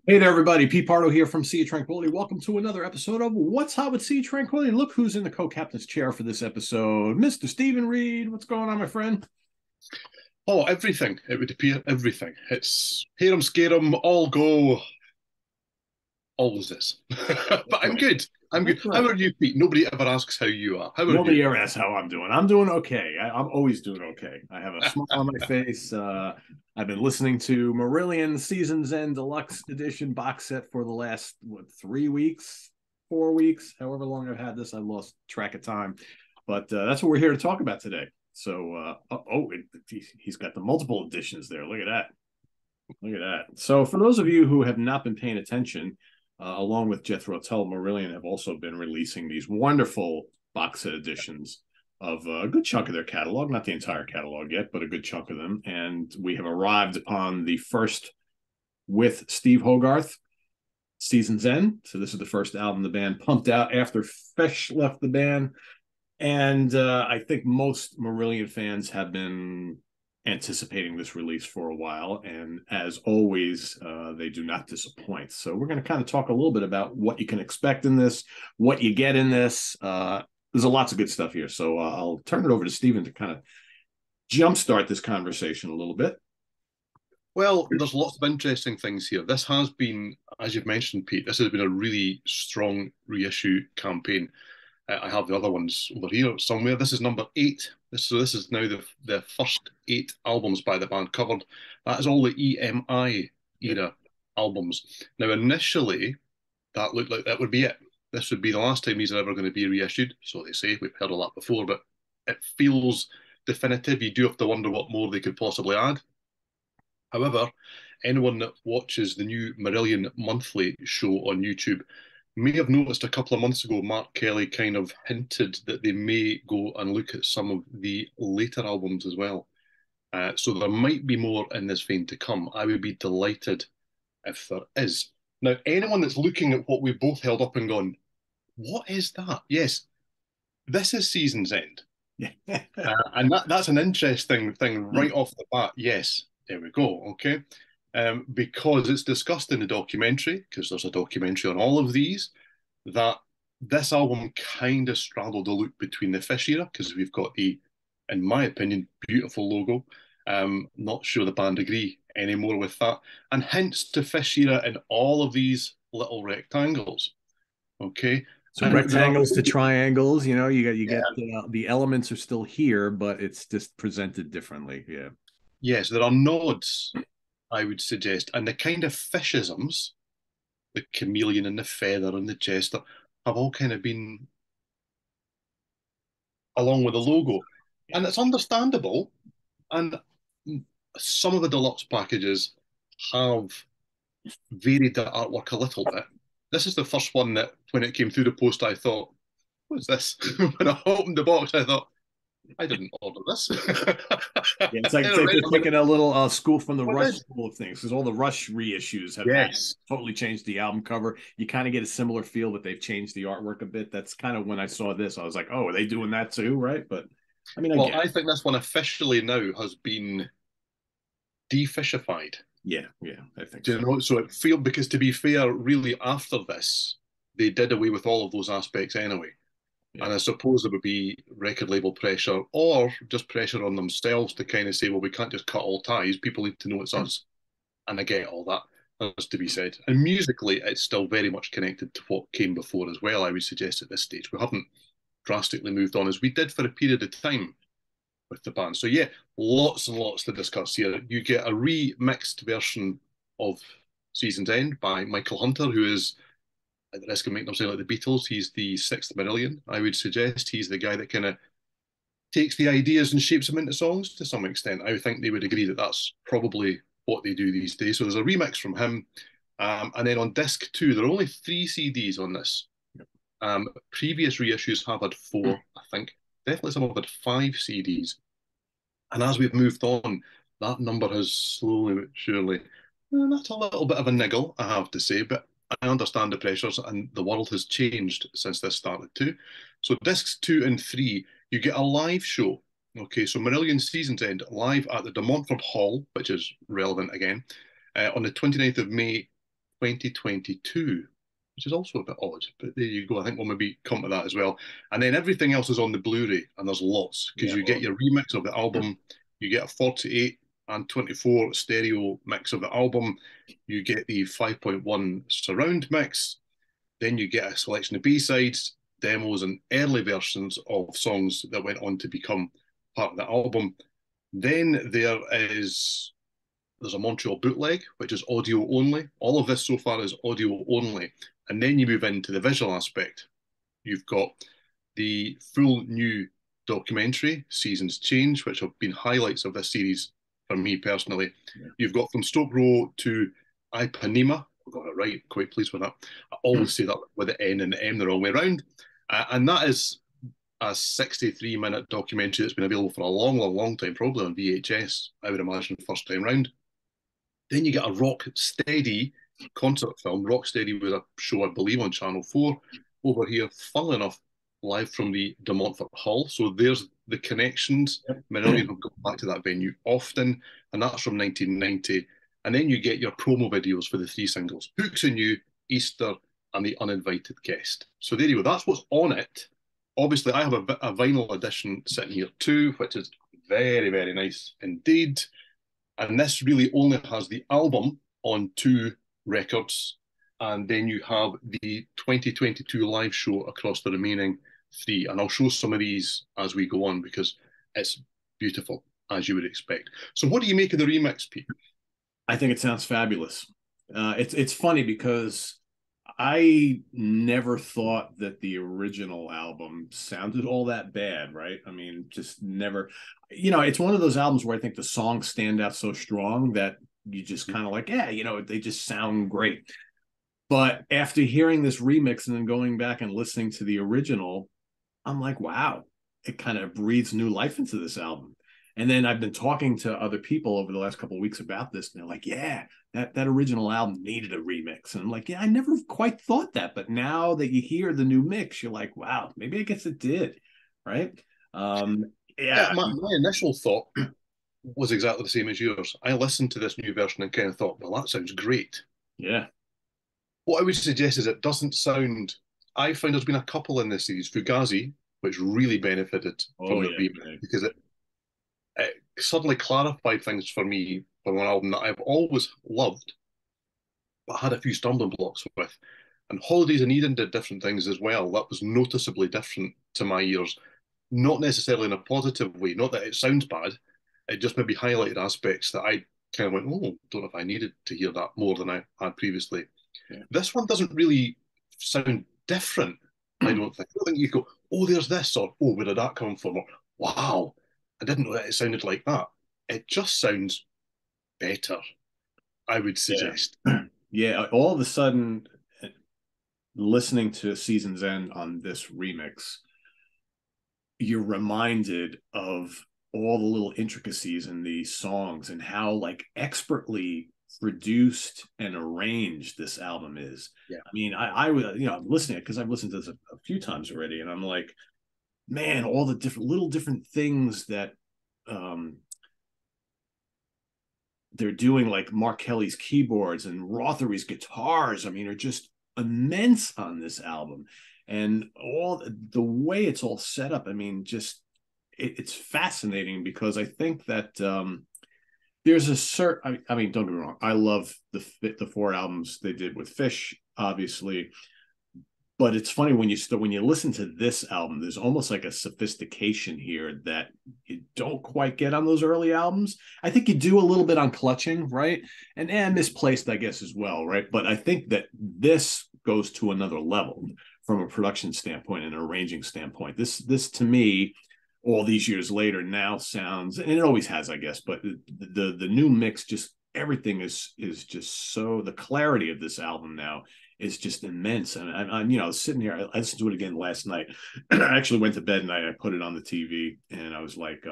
Hey there, everybody. Pete Pardo here from Sea of Tranquility. Welcome to another episode of What's Hot with Sea of Tranquility. Look who's in the co-captain's chair for this episode, Mr. Steven Reid. What's going on, my friend? Oh, everything. It would appear everything. It's hear 'em, scare 'em, all go, always is. But That's I'm right. good. I'm good. That's How right. are you, Pete? Nobody ever asks how you are. How are you? Nobody ever asks how I'm doing. I'm doing okay. I'm always doing okay. I have a smile on my face. I've been listening to Marillion Season's End-Deluxe Edition box set for the last, 3 weeks, 4 weeks, however long I've had this. I lost track of time. But that's what we're here to talk about today. So, he's got the multiple editions there. Look at that. Look at that. So, for those of you who have not been paying attention, along with Jethro Tull, Marillion have also been releasing these wonderful box set editions of a good chunk of their catalog, not the entire catalog yet, but a good chunk of them. And we have arrived upon the first with Steve Hogarth, Season's End. So, this is the first album the band pumped out after Fish left the band. And I think most Marillion fans have been anticipating this release for a while. And as always, they do not disappoint. So we're going to kind of talk a little bit about what you can expect in this, what you get in this. There's a lots of good stuff here. So I'll turn it over to Stephen to kind of jumpstart this conversation a little bit. Well, there's lots of interesting things here. This has been, as you've mentioned, Pete, this has been a really strong reissue campaign. I have the other ones over here somewhere. This is number eight. This is now the first eight albums by the band covered. That is all the EMI Yeah. era albums. Now, initially, that looked like that would be it. This would be the last time these are ever going to be reissued. So they say. We've heard all that before, but it feels definitive. You do have to wonder what more they could possibly add. However, anyone that watches the new Marillion monthly show on YouTube may have noticed a couple of months ago, Mark Kelly kind of hinted that they may go and look at some of the later albums as well. So there might be more in this vein to come. I would be delighted if there is. Now, anyone that's looking at what we've both held up and gone, what is that? Yes, this is Season's End. Yeah. And that's an interesting thing right off the bat. Yes, there we go. Okay. Because it's discussed in the documentary, because there's a documentary on all of these, that this album kind of straddled the loop between the Fish era, because we've got the, in my opinion, beautiful logo. Not sure the band agree anymore with that. And hence to Fish era in all of these little rectangles. Okay. So And there are, rectangles to triangles, you get yeah, the elements are still here, but it's just presented differently. Yeah. yes, there are nods, I would suggest, and the kind of fishisms, the chameleon and the feather and the jester, have all kind of been along with the logo. Yeah. And it's understandable. And some of the deluxe packages have varied the artwork a little bit. This is the first one that, when it came through the post, I thought, what is this? When I opened the box, I thought, I didn't order this. Yeah, it's And like, I it's like read they're it, I went, taking a little school from the what Rush did? school of things because all the Rush reissues have had Yes. totally changed the album cover. You kind of get a similar feel, but they've changed the artwork a bit. That's kind of when I saw this, I was like, oh, are they doing that too? Right. But I mean, I Well, get I it. think this one officially now has been defishified. Yeah. Yeah. I think Do so. you know? So it feel because to be fair, really after this, they did away with all of those aspects anyway. Yeah. And I suppose there would be record label pressure or just pressure on themselves to kind of say, well, we can't just cut all ties. People need to know it's us. And I get all that, has to be said. And musically, it's still very much connected to what came before as well, I would suggest at this stage. We haven't drastically moved on as we did for a period of time with the band. So yeah, lots and lots to discuss here. You get a remixed version of Season's End by Michael Hunter, who is, at the risk of making them sound like the Beatles, he's the sixth Marillion. I would suggest he's the guy that kind of takes the ideas and shapes them into songs to some extent. I think they would agree that that's probably what they do these days. So there's a remix from him. And then on disc two, there are only three CDs on this. Previous reissues have had four, I think. Definitely some have had five CDs. And as we've moved on, that number has slowly but surely, that's a little bit of a niggle, I have to say, but I understand the pressures and the world has changed since this started too. So discs two and three, you get a live show. Okay, so Marillion Seasons End live at the De Montfort Hall, which is relevant again, on the 29th of May 2022, which is also a bit odd. But there you go. I think we'll maybe come to that as well. And then everything else is on the Blu-ray, and there's lots because Yeah, you get well, your remix of the album, you get a 48 and 24 stereo mix of the album, you get the 5.1 surround mix, then you get a selection of B-sides, demos, and early versions of songs that went on to become part of the album. Then there's a Montreal bootleg, which is audio only. All of this so far is audio only. And then you move into the visual aspect. You've got the full new documentary, Seasons Change, which have been highlights of this series for me personally. yeah. You've got From Stoke Row to Ipanema. I got it right, quite pleased with that. I always say that with the N and the M the wrong way around. And that is a 63-minute documentary that's been available for a long, long, long time, probably on VHS, I would imagine, first time round. Then you get a Rock Steady concert film. Rock Steady was a show, I believe, on Channel 4 over here, funnily enough, live from the De Montfort Hall. So there's the connections. Marillion have gone back to that venue often, and that's from 1990. And then you get your promo videos for the three singles, Hooks and You, Easter, and The Uninvited Guest. So there you go. That's what's on it. Obviously, I have a vinyl edition sitting here too, which is very, very nice indeed. And this really only has the album on 2 records. And then you have the 2022 live show across the remaining 3. And I'll show some of these as we go on because it's beautiful, as you would expect. So what do you make of the remix, Pete? I think it sounds fabulous. It's funny because I never thought that the original album sounded all that bad, right? I mean, just never. It's one of those albums where I think the songs stand out so strong that you just kind of like, yeah, they just sound great. But after hearing this remix and then going back and listening to the original, I'm like, wow, it kind of breathes new life into this album. And then I've been talking to other people over the last couple of weeks about this, and they're like, yeah, that original album needed a remix. And I'm like, yeah, I never quite thought that. But now that you hear the new mix, you're like, wow, maybe I guess it did. Right. Yeah, Yeah. my initial thought was exactly the same as yours. I listened to this new version and kind of thought, well, that sounds great. Yeah. What I would suggest is it doesn't sound. I find there's been a couple in this series, Fugazi, which really benefited Oh, from the yeah. remix because it suddenly clarified things for me for an album that I've always loved, but had a few stumbling blocks with. And Holidays in Eden did different things as well. That was noticeably different to my ears, not necessarily in a positive way. Not that it sounds bad, it just maybe highlighted aspects that I kind of went, oh, don't know if I needed to hear that more than I had previously. Yeah. This one doesn't really sound different. I don't think you go, oh, there's this, or oh, where did that come from? Or wow, I didn't know that it sounded like that. It just sounds better, I would Yeah. suggest. Yeah. All of a sudden, listening to Season's End on this remix, you're reminded of all the little intricacies in these songs and how like expertly produced and arranged this album is. Yeah. I mean, I was, I'm listening because I've listened to this a few times already, and I'm like, man, all the different things that they're doing, like Mark Kelly's keyboards and Rothery's guitars, I mean, are just immense on this album. And all the way it's all set up, I mean, just it's fascinating because I think that there's a certain, I mean, don't get me wrong, I love the 4 albums they did with Fish, obviously. But it's funny when you listen to this album, there's almost like a sophistication here that you don't quite get on those early albums. I think you do a little bit on Clutching, right? And Misplaced, I guess, as well, right? But I think that this goes to another level from a production standpoint and an arranging standpoint. This to me, all these years later, now sounds, and it always has, I guess, but the new mix, just everything is just so, the clarity of this album now is just immense. And I'm sitting here, I listened to it again last night. I actually went to bed and I put it on the TV, and I was like,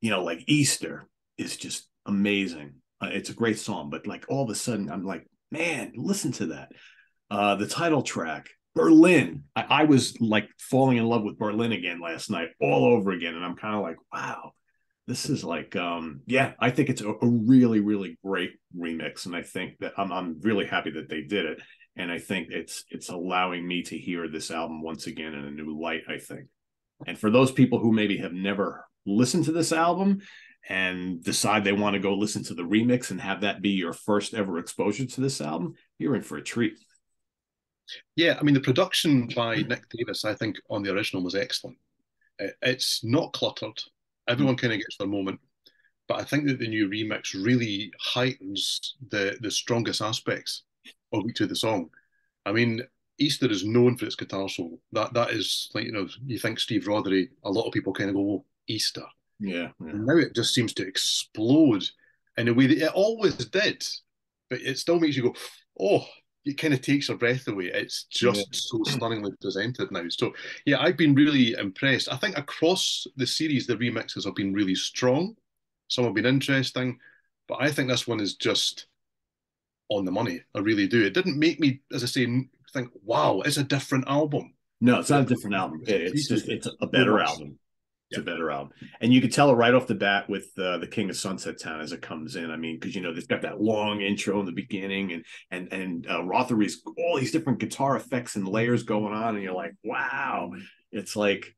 like Easter is just amazing. It's a great song, but like all of a sudden I'm like, man, listen to that. The title track, Berlin. I was like falling in love with Berlin again last night, all over again. And I'm kind of like, wow, This is like, yeah, I think it's a really, really great remix, and I think that I'm really happy that they did it, and I think it's allowing me to hear this album once again in a new light, I think. And for those people who maybe have never listened to this album and decide they want to go listen to the remix and have that be your first ever exposure to this album, you're in for a treat. Yeah, I mean, the production by Nick Davis, I think, on the original was excellent. It's not cluttered. Everyone kind of gets their moment, but I think that the new remix really heightens the strongest aspects of each of the song. I mean, Easter is known for its guitar solo. That is like, you think Steve Rothery, a lot of people kind of go, oh, Easter. Yeah, yeah. And now it just seems to explode in a way that it always did, but it still makes you go, oh, it kind of takes your breath away. It's Yeah. just so stunningly presented now. So, yeah, I've been really impressed. I think across the series, the remixes have been really strong. Some have been interesting, but I think this one is just on the money. I really do. It didn't make me, as I say, think, wow, it's a different album. No, it's But not it a different album. It's increases just it's a so better much. album. It's Yeah. a better album, and you could tell it right off the bat with the King of Sunset Town as it comes in. I mean, because they've got that long intro in the beginning, and Rothery's all these different guitar effects and layers going on, and you're like, wow. It's like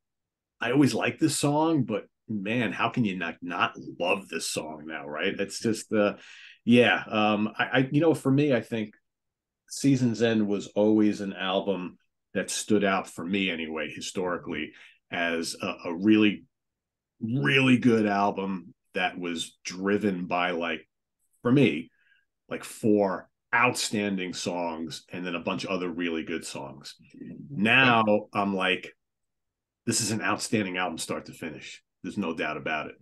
I always like this song, but man, how can you not love this song now, right? It's just yeah. For me, I think Season's End was always an album that stood out for me anyway, historically, as a really, really good album that was driven by, like, for me, like four outstanding songs and then a bunch of other really good songs. Yeah. Now I'm like, this is an outstanding album start to finish. There's no doubt about it.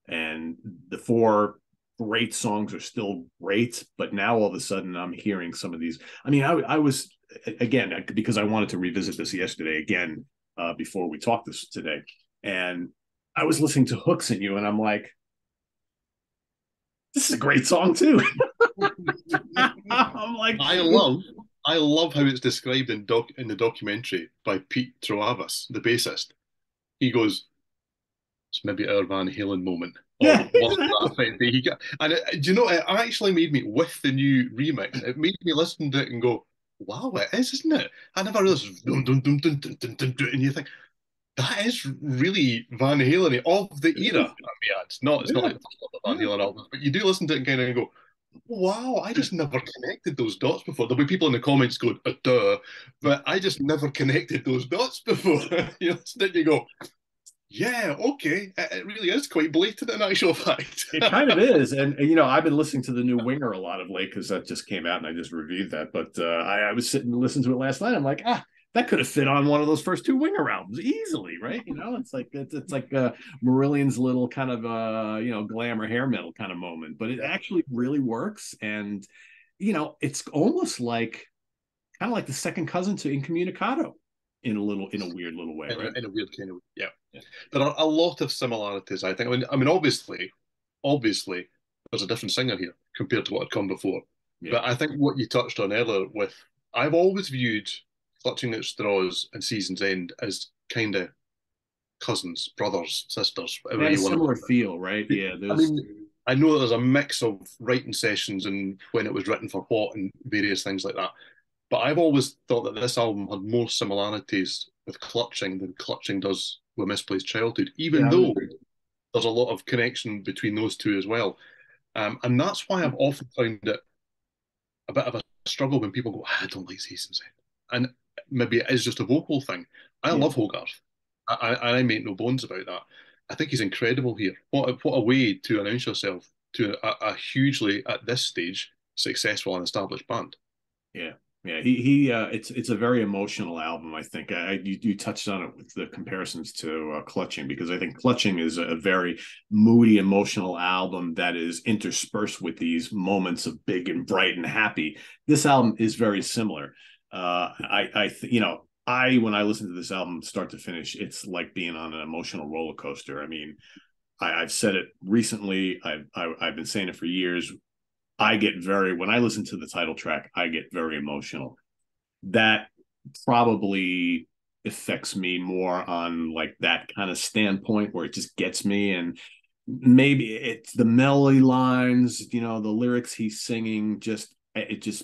And the four great songs are still great, but now all of a sudden I'm hearing some of these. I mean, I was, again, because I wanted to revisit this yesterday again, before we talked this today, and I was listening to Hooks in You, and I'm like, this is a great song too. I'm like, I love I love how it's described in the documentary by Pete Travis, the bassist. He goes, "It's maybe our Van Halen moment," or yeah, what that exactly. effect. He got, and do you know, it actually made me with the new remix. It made me listen to it and go, "Wow, it is, isn't it?" I never realized, dun, dun, dun, dun, dun, dun, dun, dun, and you think that is really Van Halen of the era. I mean, it's not Yeah, like the first Van yeah. Halen albums, but you do listen to it and kind of go, wow, I just never connected those dots before. There'll be people in the comments going, duh, but I just never connected those dots before. You go, yeah, okay, it really is quite blatant in actual fact. It kind of is, and I've been listening to the new Winger a lot of late because that just came out and I just reviewed that. But I was sitting and listening to it last night. I'm like, that could have fit on one of those first two Winger albums easily, right? It's like it's like Marillion's little kind of glamour hair metal kind of moment, but it Yeah. actually really works, and it's almost like kind of like the second cousin to Incommunicado in a weird little way, right? In a weird kind of, yeah. Yeah, There are a lot of similarities, I think. I mean, obviously, there's a different singer here compared to what had come before. yeah, But I think what you touched on earlier with, I've always viewed Clutching at Straws and Season's End as kind of cousins, brothers, sisters, they whatever had a you want similar to. feel, right? Yeah, I there's mean, I know there's a mix of writing sessions and when it was written for what and various things like that. But I've always thought that this album had more similarities with Clutching than Clutching does with Misplaced Childhood, even yeah, I would though agree. there's a lot of connection between those two as well. And that's why I've often found it a bit of a struggle when people go, I don't like Seasons End. And maybe it is just a vocal thing. I Yeah. love Hogarth. I make no bones about that. I think he's incredible here. What a way to announce yourself to a hugely, at this stage, successful and established band. Yeah, yeah. He. It's a very emotional album. I think you touched on it with the comparisons to Clutching, because I think Clutching is a very moody, emotional album that is interspersed with these moments of big and bright and happy. This album is very similar. When I listen to this album start to finish, it's like being on an emotional roller coaster. I mean, I've said it recently. I've been saying it for years. When I listen to the title track, I get very emotional. That probably affects me more on like that kind of standpoint where it just gets me. And maybe it's the melody lines, you know, the lyrics he's singing, just it just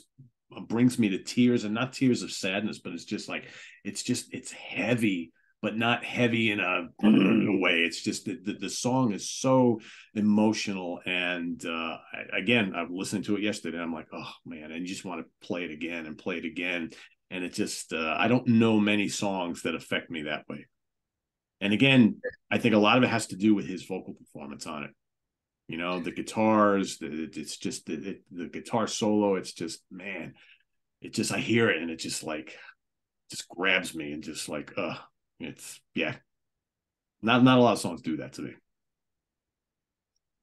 brings me to tears, and not tears of sadness, but it's just like it's heavy, but not heavy in a way. It's just the song is so emotional, and again, I'm listening to it yesterday. I'm like, oh man, and you just want to play it again and play it again, and it just I don't know many songs that affect me that way. And again, I think a lot of it has to do with his vocal performance on it. You know, the guitars, it's just the guitar solo. It's just, man, it just, I hear it and it just like, just grabs me and just like, it's, yeah, not a lot of songs do that to me.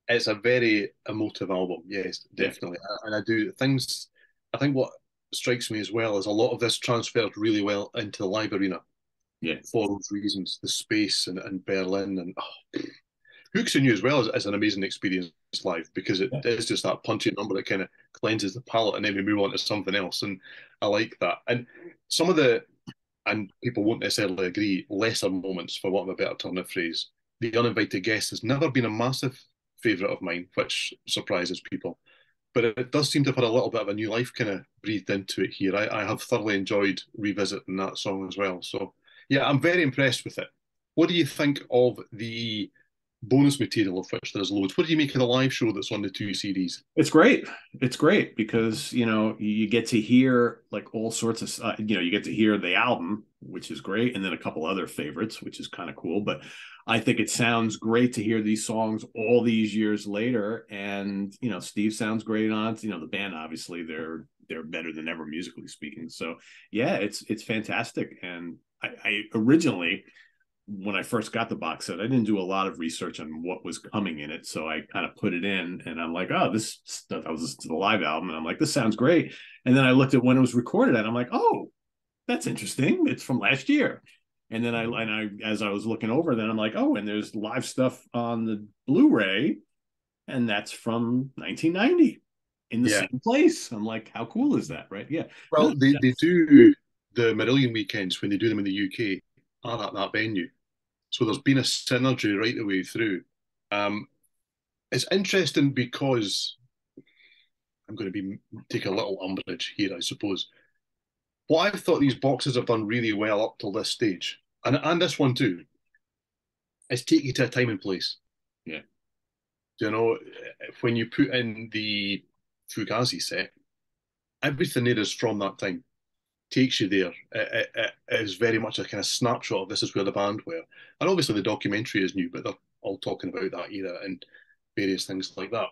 It's a very emotive album, yes, Yeah. definitely. And I do things. I think what strikes me as well is a lot of this transferred really well into the live arena Yeah. for those reasons. The space and Berlin and Hooks and You as well is an amazing experience live because it Yeah. is just that punchy number that kind of cleanses the palate and then we move on to something else. And I like that. And some of the, and people won't necessarily agree, lesser moments, for want of a better turn of phrase. The Uninvited Guest has never been a massive favourite of mine, which surprises people. But it does seem to have had a little bit of a new life kind of breathed into it here. I have thoroughly enjoyed revisiting that song as well. So, yeah, I'm very impressed with it. What do you think of the bonus material, of which there's loads? What do you make of the live show that's on the two CDs? It's great. It's great because, you know, you get to hear like all sorts of, you know, you get to hear the album, which is great, and then a couple other favorites, which is kind of cool. But I think it sounds great to hear these songs all these years later. And, you know, Steve sounds great on it. You know, the band, obviously, they're better than ever musically speaking. So yeah, it's fantastic. And I originally, when I first got the box set, I didn't do a lot of research on what was coming in it. So I kind of put it in and I'm like, oh, this stuff, I was listening to the live album and I'm like, this sounds great. And then I looked at when it was recorded and I'm like, oh, that's interesting. It's from last year. And then as I was looking over, then I'm like, oh, and there's live stuff on the Blu-ray, and that's from 1990 in the Yeah. same place. I'm like, how cool is that? Right. Yeah. No, Well, they do the Marillion weekends when they do them in the UK are at that venue. So there's been a synergy right the way through. Um, it's interesting because I'm going to be take a little umbrage here, I suppose. What I've thought these boxes have done really well up till this stage, and this one too, is take you to a time and place. yeah. You know, when you put in the Fugazi set, everything there is from that time. Takes you there. It is very much a kind of snapshot of this is where the band were. And obviously the documentary is new, but they're all talking about that era and various things like that.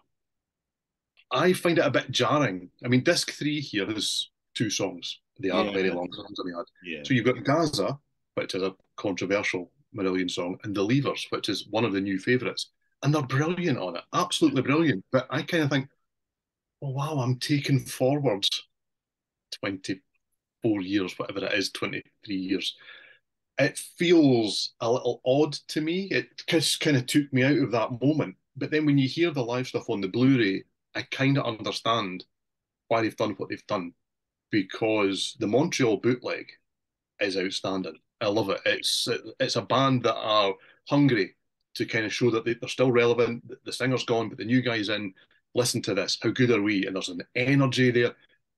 I find it a bit jarring. I mean, disc three here is two songs. They are Yeah. very long songs, I mean. Yeah. So you've got Gaza, which is a controversial Marillion song, and The Leavers, which is one of the new favourites. And they're brilliant on it, absolutely brilliant. But I kind of think, oh, wow, I'm taking forward 24 years, whatever it is, 23 years. It feels a little odd to me. It just kind of took me out of that moment. But then when you hear the live stuff on the Blu-ray, I kind of understand why they've done what they've done because the Montreal bootleg is outstanding. I love it. It's a band that are hungry to kind of show that they're still relevant. The singer's gone, but the new guy's in. Listen to this. How good are we? And there's an energy there,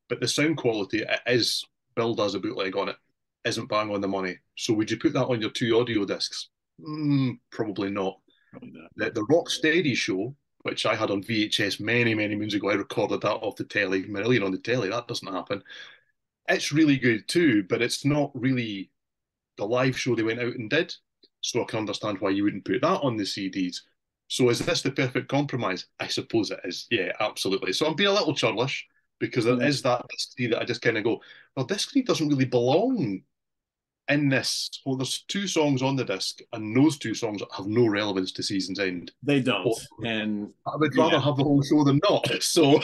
but the sound quality it is billed as a bootleg on it isn't bang on the money. So would you put that on your two audio discs? Probably not. Probably not. The Rock Steady show, which I had on VHS many, many moons ago, I recorded that off the telly, Marillion on the telly. That doesn't happen. It's really good too, but it's not really the live show they went out and did. So I can understand why you wouldn't put that on the CDs. So is this the perfect compromise? I suppose it is. Yeah, absolutely. So I'm being a little churlish because there Yeah. is that disc three that I just kind of go, well, disc three doesn't really belong in this. Well, there's two songs on the disc, and those two songs have no relevance to Season's End. They don't. Or And I would rather yeah, have the whole show than not. So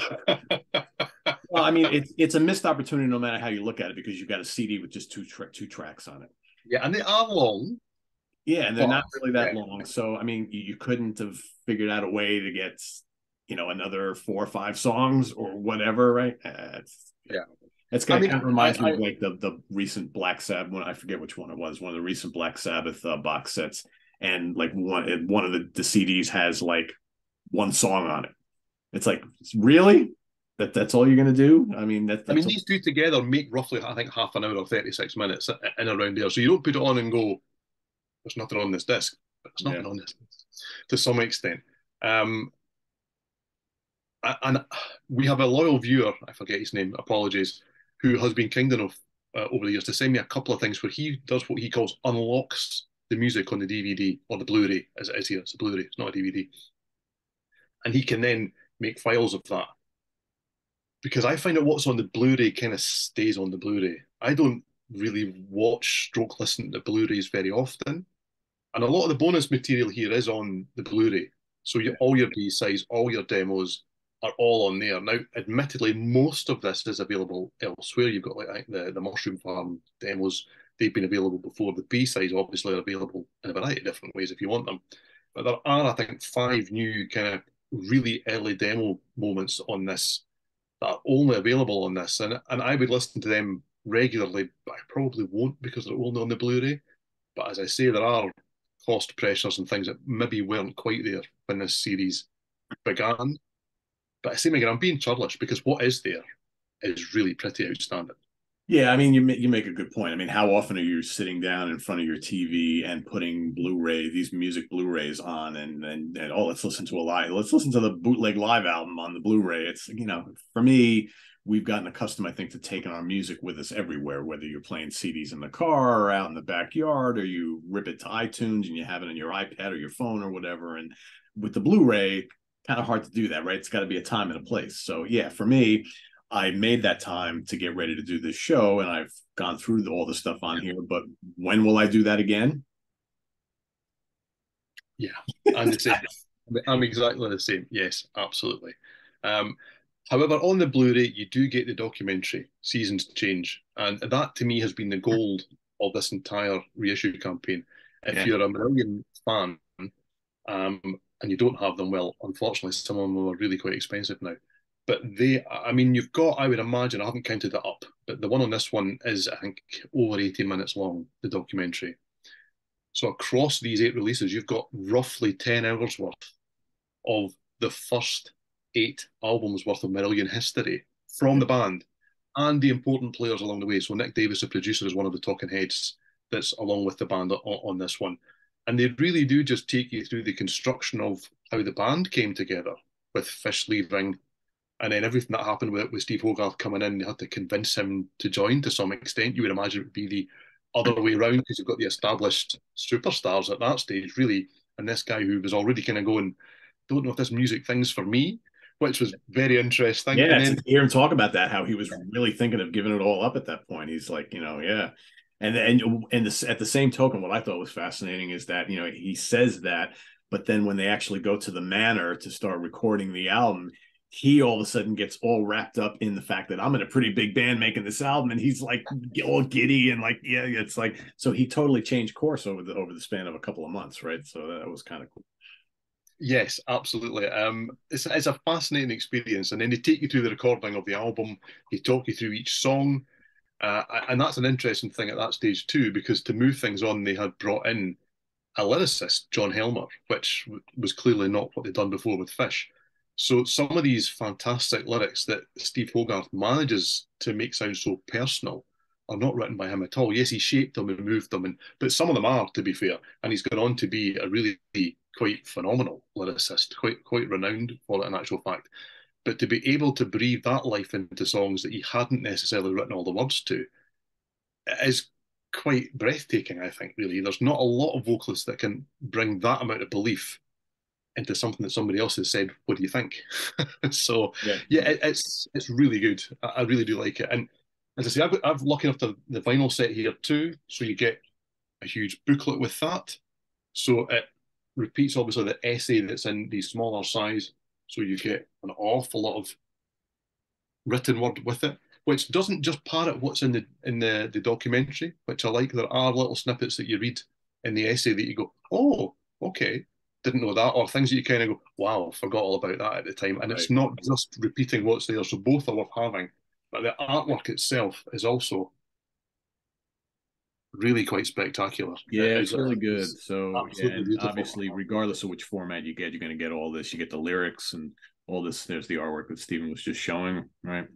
well, I mean, it's a missed opportunity no matter how you look at it because you've got a CD with just two tracks on it. yeah, and they are long, Yeah, and they're but not really that yeah, long. So I mean, you couldn't have figured out a way to get, you know, another 4 or 5 songs or whatever, right? Yeah. yeah. It's I kind mean, of reminds me of like the recent Black Sabbath one. I forget which one it was. One of the recent Black Sabbath box sets. and like one of the CDs has like one song on it. It's like, really? That's all you're gonna do? I mean, I that's mean, all, these two together make roughly, I think, half an hour or 36 minutes in around there. So you don't put it on and go, there's nothing on this disc. But there's yeah. nothing on this to some extent. Um, and we have a loyal viewer, I forget his name, apologies, who has been kind enough over the years to send me a couple of things where he does what he calls unlocks the music on the DVD or the Blu-ray, as it is here. It's a Blu-ray, it's not a DVD. And he can then make files of that. Because I find that what's on the Blu-ray kind of stays on the Blu-ray. I don't really watch stroke listen to Blu-rays very often. And a lot of the bonus material here is on the Blu-ray. So all your B-sides, all your demos are all on there. Now, admittedly, most of this is available elsewhere. You've got like the Mushroom Farm demos. They've been available before. The B-sides obviously are available in a variety of different ways if you want them. But there are, I think, 5 new kind of really early demo moments on this that are only available on this. And I would listen to them regularly, but I probably won't because they're only on the Blu-ray. But as I say, there are cost pressures and things that maybe weren't quite there when this series began. But I say, Megan, I'm being churlish because what is there is really pretty outstanding. Yeah, I mean, you make a good point. I mean, how often are you sitting down in front of your TV and putting Blu-ray, these music Blu-rays on, and oh, let's listen to the bootleg live album on the Blu-ray. It's, for me, we've gotten accustomed, I think, to taking our music with us everywhere, whether you're playing CDs in the car or out in the backyard, or you rip it to iTunes and you have it on your iPad or your phone or whatever. And with the Blu-ray, kind of hard to do that, right? It's got to be a time and a place. So yeah, for me, I made that time to get ready to do this show, and I've gone through all the stuff on here. But when will I do that again? Yeah, I'm the same. I'm exactly the same. Yes, absolutely. Um, However, on the Blu-ray, you do get the documentary Seasons Change, and that to me has been the gold of this entire reissue campaign. If Yeah, you're a Marillion fan, um, and you don't have them, well, unfortunately, some of them are really quite expensive now. But I mean, you've got, I would imagine, I haven't counted that up, but the one on this one is, I think, over 80 minutes long, the documentary. So across these 8 releases, you've got roughly 10 hours worth of the first 8 albums worth of Marillion history from yeah, the band and the important players along the way. So Nick Davis, the producer, is one of the talking heads that's along with the band on this one. And they really do just take you through the construction of how the band came together with Fish leaving and then everything that happened with Steve Hogarth coming in. They had to convince him to join to some extent. You would imagine it would be the other way around because you've got the established superstars at that stage, really. And this guy who was already kind of going, don't know if this music thing's for me, which was very interesting. yeah. And To then, hear him talk about that, how he was really thinking of giving it all up at that point. He's like, yeah. At the same token, what I thought was fascinating is that he says that, but then when they actually go to the manor to start recording the album, he all of a sudden gets all wrapped up in the fact that I'm in a pretty big band making this album, and he's like all giddy and like, yeah, it's like, so he totally changed course over the span of a couple of months, right? So that was kind of cool. yes, absolutely. It's a fascinating experience. And then they take you through the recording of the album, they talk you through each song. And that's an interesting thing at that stage, too, because to move things on, they had brought in a lyricist, John Helmer, which was clearly not what they'd done before with Fish. So some of these fantastic lyrics that Steve Hogarth manages to make sound so personal are not written by him at all. Yes, he shaped them and moved them, but some of them are, to be fair. And he's gone on to be a really quite phenomenal lyricist, quite renowned for it in actual fact. But to be able to breathe that life into songs that he hadn't necessarily written all the words to is quite breathtaking, I think, really. There's not a lot of vocalists that can bring that amount of belief into something that somebody else has said. What do you think? So, Yeah. yeah, it's really good. I really do like it. And as I say, I've lucky enough to the vinyl set here too. So you get a huge booklet with that. So it repeats obviously the essay that's in the smaller size. So you get an awful lot of written word with it, which doesn't just parrot what's in the documentary, which I like. There are little snippets that you read in the essay that you go, oh, okay, didn't know that, or things that you kind of go, wow, forgot all about that at the time. And Right. it's not just repeating what's there, so both are worth having. But the artwork itself is also really quite spectacular. Yeah, it's really good. It's So yeah, absolutely and beautiful. obviously, regardless of which format you get, you're going to get all this. You get the lyrics and all this. There's the artwork that Steven was just showing, right?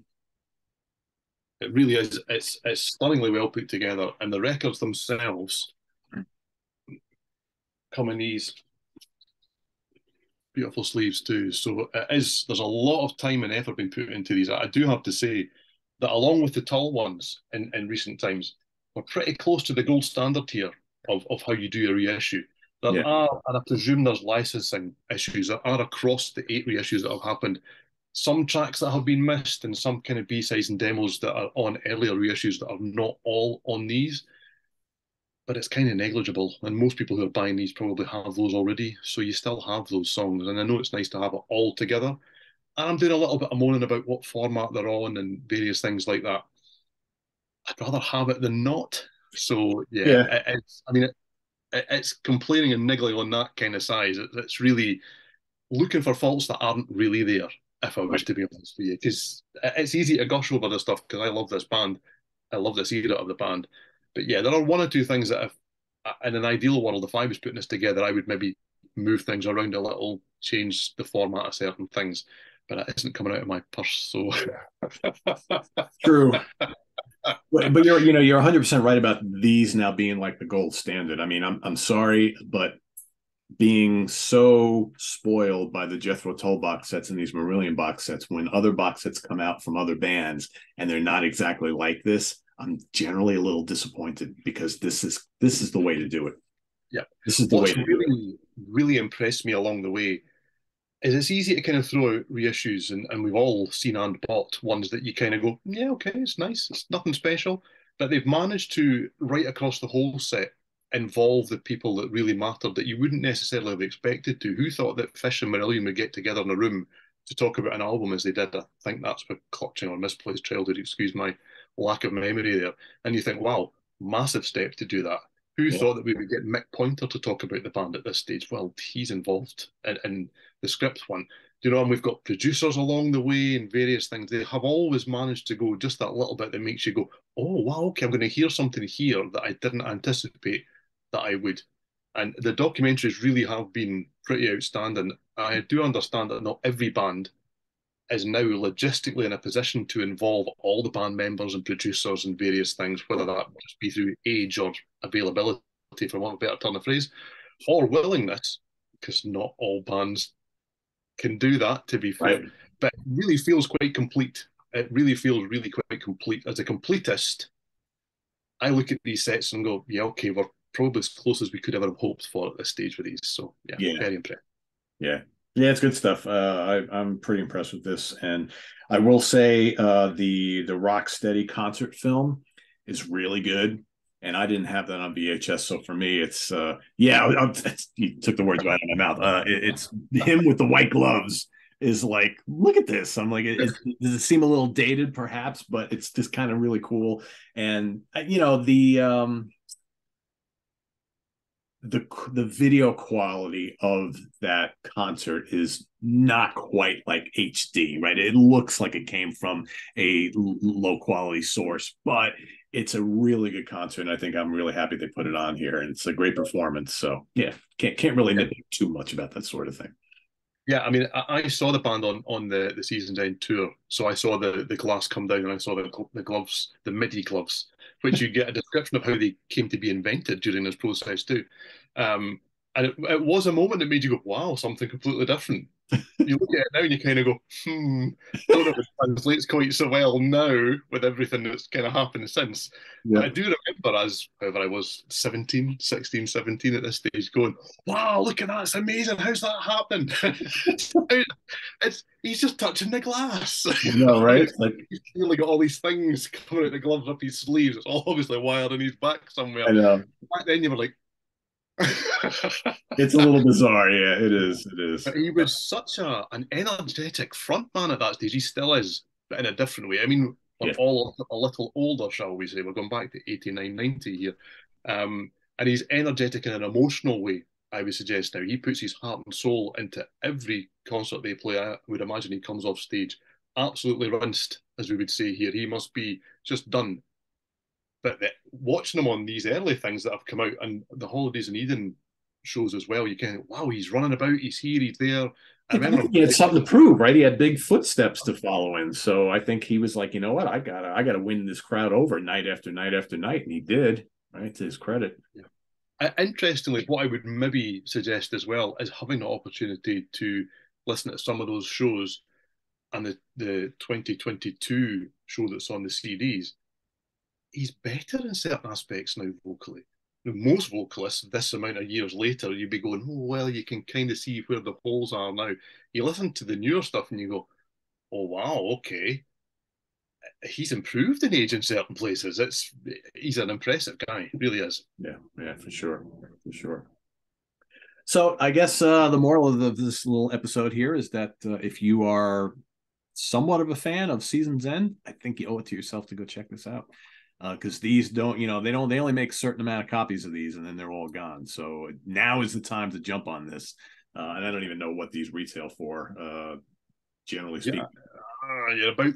It really is. It's stunningly well put together, and the records themselves come in these beautiful sleeves too. So it is. There's a lot of time and effort being put into these. I do have to say that along with the tall ones in recent times, we're pretty close to the gold standard here of how you do a reissue. There Yeah, are, and I presume there's licensing issues that are across the 8 reissues that have happened. Some tracks that have been missed and some kind of B-sides and demos that are on earlier reissues that are not all on these, but it's kind of negligible. And most people who are buying these probably have those already. So you still have those songs. And I know it's nice to have it all together. And I'm doing a little bit of moaning about what format they're on and various things like that. I'd rather have it than not. So yeah, yeah, it's, I mean, it's complaining and niggling on that kind of size. It's really looking for faults that aren't really there, if I was right. to be honest with you. Because it's easy to gush over this stuff because I love this band. I love this era of the band. But yeah, there are one or two things that if in an ideal world, if I was putting this together, I would maybe move things around a little, change the format of certain things. But it isn't coming out of my purse. So True. But you're 100% right about these now being like the gold standard. I mean, I'm sorry, but being so spoiled by the Jethro Tull box sets and these Marillion box sets, when other box sets come out from other bands and they're not exactly like this, I'm generally a little disappointed because this is the way to do it. yeah, This is the way what's to do it. really impressed me along the way is it's easy to kind of throw out reissues, and we've all seen and bought ones that you kind of go, yeah, okay, it's nice, it's nothing special. But they've managed to, right across the whole set, involve the people that really mattered that you wouldn't necessarily have expected to. Who thought that Fish and Marillion would get together in a room to talk about an album as they did? I think that's what clutching or misplaced childhood, excuse my lack of memory there. And you think, wow, massive step to do that. Who Yeah, thought that we would get Mick Pointer to talk about the band at this stage? Well, he's involved in the script one. You know, and we've got producers along the way and various things. They have always managed to go just that little bit that makes you go, oh, wow, okay, I'm going to hear something here that I didn't anticipate that I would. And the documentaries really have been pretty outstanding. I do understand that not every band is now logistically in a position to involve all the band members and producers and various things, whether that just be through age or availability, for want of a better turn of phrase, or willingness, because not all bands can do that, to be fair. right. But it really feels quite complete. It really feels really quite complete. As a completist, I look at these sets and go, yeah, okay, we're probably as close as we could ever have hoped for at this stage with these. So yeah, Yeah, very impressed. yeah, yeah. It's good stuff. I'm pretty impressed with this, and I will say the Rock Steady concert film is really good. And I didn't have that on VHS, so for me, it's yeah. You took the words right out of my mouth. It's him with the white gloves is like, look at this. I'm like, does it seem a little dated, perhaps, but it's just kind of really cool. And the video quality of that concert is not quite like HD, right? It looks like it came from a low quality source, but it's a really good concert. And I think I'm really happy they put it on here, and it's a great performance. So yeah, can't really Yeah, nitpick too much about that sort of thing. yeah. I mean, I saw the band on the season's end tour, so I saw the glass come down, and I saw the gloves, the MIDI gloves, which you get a description of how they came to be invented during this process too. Um, and it was a moment that made you go, wow, something completely different. You look at it now and you kind of go, don't know if it translates quite so well now with everything that's kind of happened since. But I Yeah. do remember as, however, I was 17, 16, 17 at this stage going, wow, look at that. It's amazing. How's that happened? He's just touching the glass. No, And right? it's It's like, he's clearly got all these things coming out the gloves up his sleeves. It's all obviously wired in his back somewhere. I know. Back then you were like, It's a little bizarre. Yeah, it is. It is. but he was such an energetic front man at that stage. He still is, but in a different way. I mean, we're Yeah. all a little older, shall we say. We're going back to 89, 90 here. And he's energetic in an emotional way, I would suggest now. He puts his heart and soul into every concert they play. I would imagine he comes off stage absolutely rinsed, as we would say here. He must be just done But watching him on these early things that have come out, and the Holidays in Eden shows as well, you kind of, wow, he's running about, he's here, he's there. I I remember think him he had something to predicting. prove, right? He had big footsteps to follow in. So I think he was like, you know what, I gotta win this crowd over night after night after night. And he did, right? To his credit. Yeah. Interestingly, what I would maybe suggest as well is having the opportunity to listen to some of those shows, and the 2022 show that's on the CDs. He's better in certain aspects now vocally. Most vocalists, this amount of years later, you'd be going, oh, well, you can kind of see where the holes are now. You listen to the newer stuff and you go, oh, wow, okay. He's improved in age in certain places. He's an impressive guy, he really is. Yeah, for sure. For sure. So I guess the moral of this little episode here is that if you are somewhat of a fan of Season's End, I think you owe it to yourself to go check this out. Because these don't, they only make a certain amount of copies of these and then they're all gone. So now is the time to jump on this. And I don't even know what these retail for, generally speaking. You're about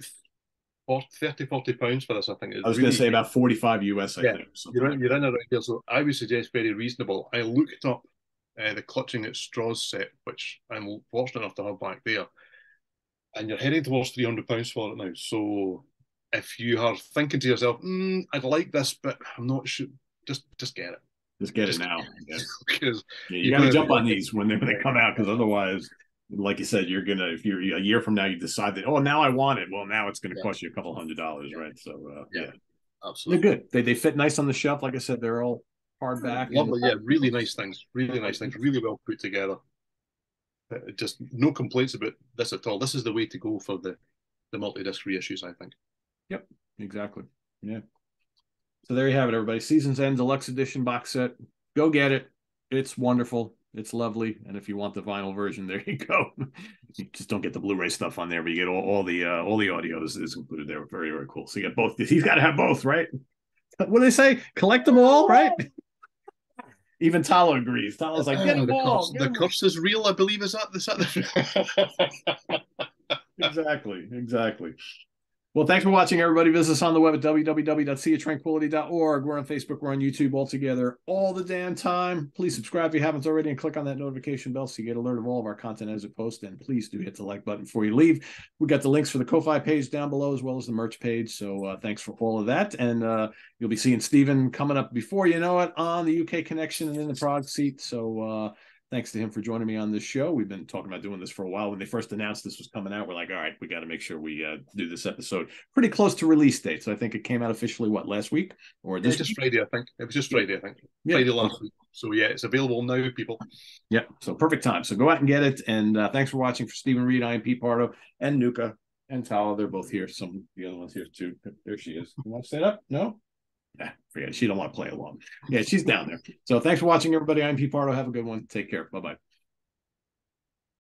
40 pounds for this, I think. I was going to say about 45 US, I think. You're in around here. So I would suggest very reasonable. I looked up the Clutching at Straws set, which I'm fortunate enough to have back there. And you're heading towards £300 for it now. So if you are thinking to yourself, I'd like this, but I'm not sure, just get it. Just get it now. Because you got to jump on these when they come out, because otherwise, like you said, if you're a year from now, you decide that, oh, now I want it. Well, now it's going to cost you a couple $100s, right? So absolutely, they're good. They fit nice on the shelf. Like I said, they're all hardback. Lovely, really nice things. Really nice things. Really well put together. Just no complaints about this at all. This is the way to go for the multi-disc reissues, I think. Yep, exactly. Yeah. So there you have it, everybody. Season's End Deluxe Edition box set. Go get it. It's wonderful. It's lovely. And if you want the vinyl version, there you go. You just don't get the Blu-ray stuff on there, but you get all the audio is included there. Very, very cool. So you get both. He's got to have both, right? What do they say? Collect them all, right? Even Talo agrees. Talo's like, get them all. The curse is real, I believe. Is that the Exactly. Well, thanks for watching, everybody. Visit us on the web at www.seatranquility.org. We're on Facebook. We're on YouTube all together all the damn time. Please subscribe if you haven't already and click on that notification bell so you get alert of all of our content as it posts. And please do hit the like button before you leave. We got the links for the Ko-Fi page down below as well as the merch page. So thanks for all of that. And you'll be seeing Steven coming up before you know it on the UK Connection and in the Prague seat. So thanks to him for joining me on this show. We've been talking about doing this for a while. When they first announced this was coming out, we're like, all right, we got to make sure we do this episode pretty close to release date. So I think it came out officially, last week? Or this just Friday, I think. It was just Friday, I think. Yeah. Friday last week. So yeah, it's available now, people. Yeah, so perfect time. So go out and get it. And thanks for watching. For Steven Reid, I am Pete Pardo, and Nuka and Tala. They're both here. The other one's here too. There she is. You want to set up? No? Yeah, forget it. She don't want to play along. Yeah, she's down there. So thanks for watching, everybody. I'm Pete Pardo. Have a good one. Take care. Bye-bye.